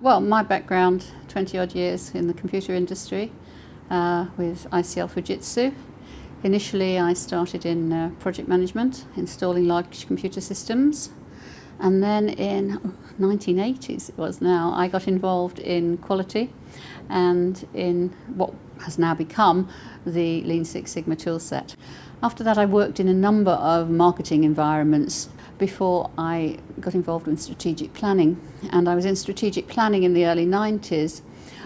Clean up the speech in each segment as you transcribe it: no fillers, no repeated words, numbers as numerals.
Well, my background, 20 odd years in the computer industry with ICL Fujitsu. Initially I started in project management, installing large computer systems, and then in 1980s it was now, I got involved in quality and in what has now become the Lean Six Sigma toolset. After that I worked in a number of marketing environments before I got involved in strategic planning. And I was in strategic planning in the early 90s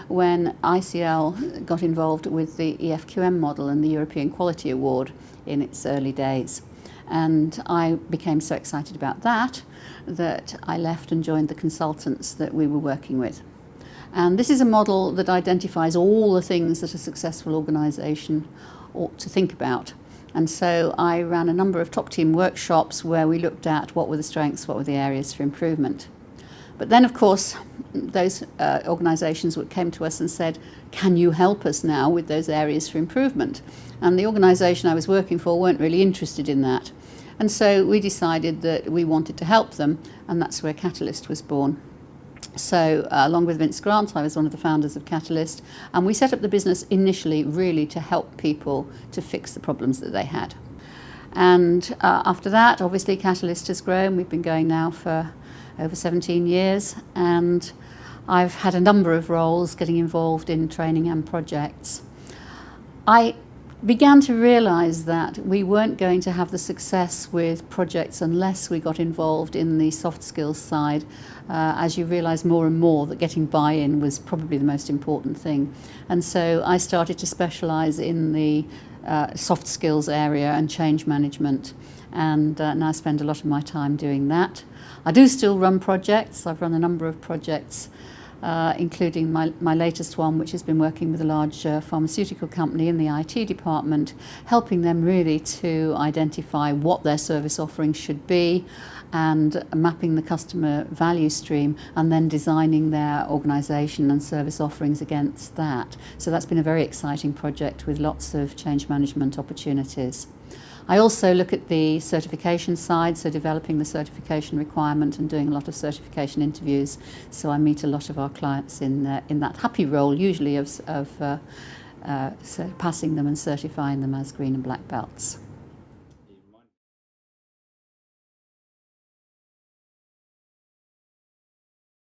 when ICL got involved with the EFQM model and the European Quality Award in its early days. And I became so excited about that that I left and joined the consultants that we were working with. And this is a model that identifies all the things that a successful organisation ought to think about. And so I ran a number of top team workshops where we looked at what were the strengths, what were the areas for improvement. But then, of course, those organisations came to us and said, can you help us now with those areas for improvement? And the organisation I was working for weren't really interested in that. And so we decided that we wanted to help them, and that's where Catalyst was born. So along with Vince Grant, I was one of the founders of Catalyst, and we set up the business initially really to help people to fix the problems that they had. And after that, obviously Catalyst has grown. We've been going now for over 17 years, and I've had a number of roles getting involved in training and projects. I began to realise that we weren't going to have the success with projects unless we got involved in the soft skills side, as you realise more and more that getting buy-in was probably the most important thing. And so I started to specialise in the soft skills area and change management, and now I spend a lot of my time doing that. I do still run projects. I've run a number of projects, including my latest one, which has been working with a large pharmaceutical company in the IT department, helping them really to identify what their service offerings should be and mapping the customer value stream and then designing their organisation and service offerings against that. So that's been a very exciting project with lots of change management opportunities. I also look at the certification side, so developing the certification requirement and doing a lot of certification interviews. So I meet a lot of our clients in that happy role, usually of passing them and certifying them as green and black belts.